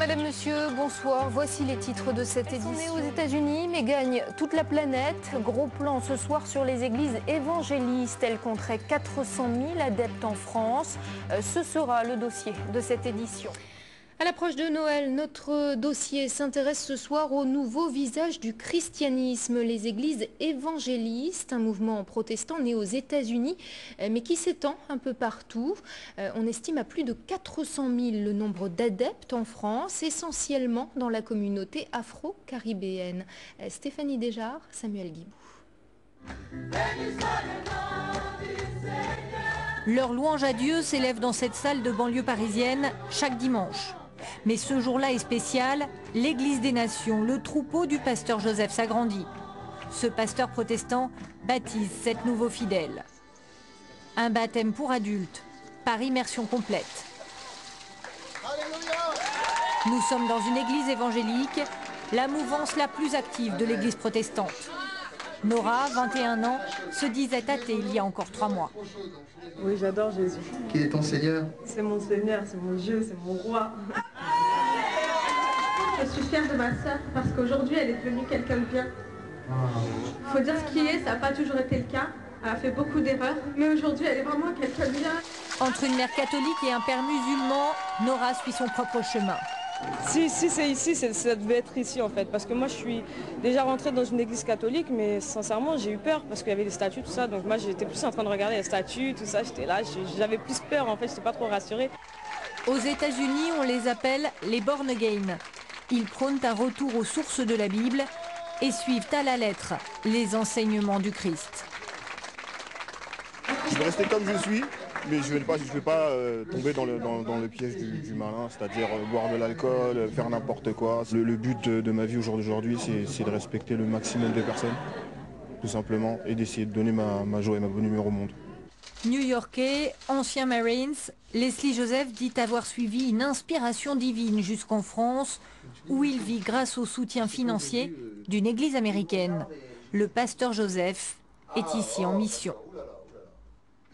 Madame, Monsieur, bonsoir. Voici les titres de cette édition. Aux États-Unis, mais gagne toute la planète. Gros plan ce soir sur les églises évangélistes. Elles compteraient 400 000 adeptes en France. Ce sera le dossier de cette édition. À l'approche de Noël, notre dossier s'intéresse ce soir au nouveau visage du christianisme, les églises évangélistes, un mouvement protestant né aux États-Unis, mais qui s'étend un peu partout. On estime à plus de 400 000 le nombre d'adeptes en France, essentiellement dans la communauté afro-caribéenne. Stéphanie Desjard, Samuel Guibou. Leur louange à Dieu s'élève dans cette salle de banlieue parisienne chaque dimanche. Mais ce jour-là est spécial, l'Église des Nations, le troupeau du pasteur Joseph s'agrandit. Ce pasteur protestant baptise 7 nouveaux fidèles. Un baptême pour adultes, par immersion complète. Nous sommes dans une église évangélique, la mouvance la plus active de l'église protestante. Nora, 21 ans, se disait athée il y a encore 3 mois. Oui, j'adore Jésus. Qui est ton Seigneur? C'est mon Seigneur, c'est mon Dieu, c'est mon roi. Je suis fière de ma sœur parce qu'aujourd'hui elle est devenue quelqu'un de bien. Il faut dire ce qui est, ça n'a pas toujours été le cas. Elle a fait beaucoup d'erreurs, mais aujourd'hui elle est vraiment quelqu'un de bien. Entre une mère catholique et un père musulman, Nora suit son propre chemin. Si c'est ici, ça devait être ici en fait, parce que moi je suis déjà rentrée dans une église catholique, mais sincèrement j'ai eu peur parce qu'il y avait des statues, tout ça, donc moi j'étais plus en train de regarder les statues, tout ça, j'étais là, j'avais plus peur en fait, j'étais pas trop rassurée. Aux États-Unis, on les appelle les born again. Ils prônent un retour aux sources de la Bible et suivent à la lettre les enseignements du Christ. Je vais rester comme je suis, mais je ne vais pas tomber dans le piège du malin, c'est-à-dire boire de l'alcool, faire n'importe quoi. Le but de ma vie au jour d'aujourd'hui, c'est de respecter le maximum de personnes, tout simplement, et d'essayer de donner ma joie et ma bonne humeur au monde. New-Yorkais, ancien Marines, Leslie Joseph dit avoir suivi une inspiration divine jusqu'en France, où il vit grâce au soutien financier d'une église américaine. Le pasteur Joseph est ici en mission.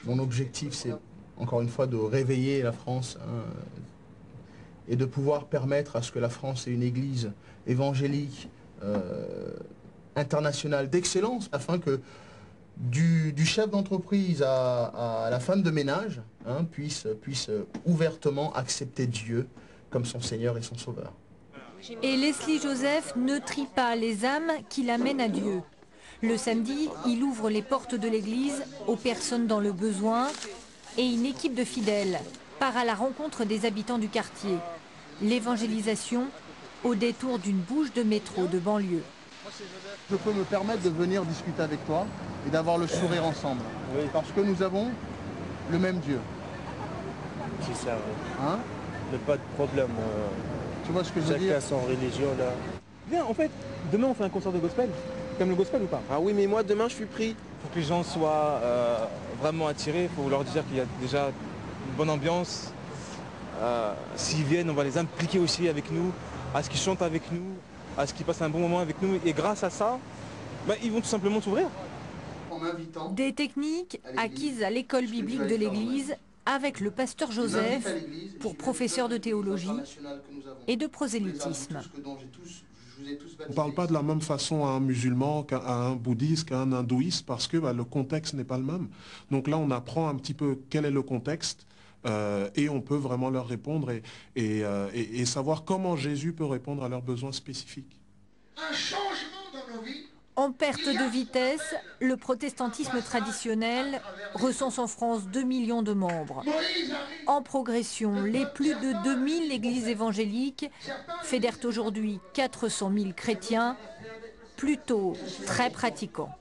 Mon objectif, c'est encore une fois de réveiller la France et de pouvoir permettre à ce que la France ait une église évangélique internationale d'excellence, afin que du chef d'entreprise à la femme de ménage puisse ouvertement accepter Dieu comme son Seigneur et son Sauveur. Et Leslie Joseph ne trie pas les âmes qui l'amènent à Dieu. Le samedi, il ouvre les portes de l'église aux personnes dans le besoin et une équipe de fidèles part à la rencontre des habitants du quartier. L'évangélisation au détour d'une bouche de métro de banlieue. Je peux me permettre de venir discuter avec toi et d'avoir le sourire ensemble. Oui. Parce que nous avons le même Dieu. C'est ça, oui. Hein? Il n'y a pas de problème. Tu vois ce que je veux dire? Chacun son religion, là. Bien, en fait, demain on fait un concert de gospel. T'aimes le gospel ou pas? Ah oui, mais moi demain je suis pris. Il faut que les gens soient vraiment attirés, il faut leur dire qu'il y a déjà une bonne ambiance. S'ils viennent, on va les impliquer aussi avec nous, à ce qu'ils chantent avec nous, à ce qu'ils passent un bon moment avec nous. Et grâce à ça, ils vont tout simplement s'ouvrir. Des techniques acquises à l'école biblique de l'église avec le pasteur Joseph pour professeur de théologie et de prosélytisme. On ne parle pas de la même façon à un musulman qu'à un bouddhiste, qu'à un hindouiste, parce que le contexte n'est pas le même. Donc là, on apprend un petit peu quel est le contexte et on peut vraiment leur répondre et savoir comment Jésus peut répondre à leurs besoins spécifiques. Un changement dans nos vies. En perte de vitesse, le protestantisme traditionnel recense en France 2 millions de membres. En progression, les plus de 2000 églises évangéliques fédèrent aujourd'hui 400 000 chrétiens, plutôt très pratiquants.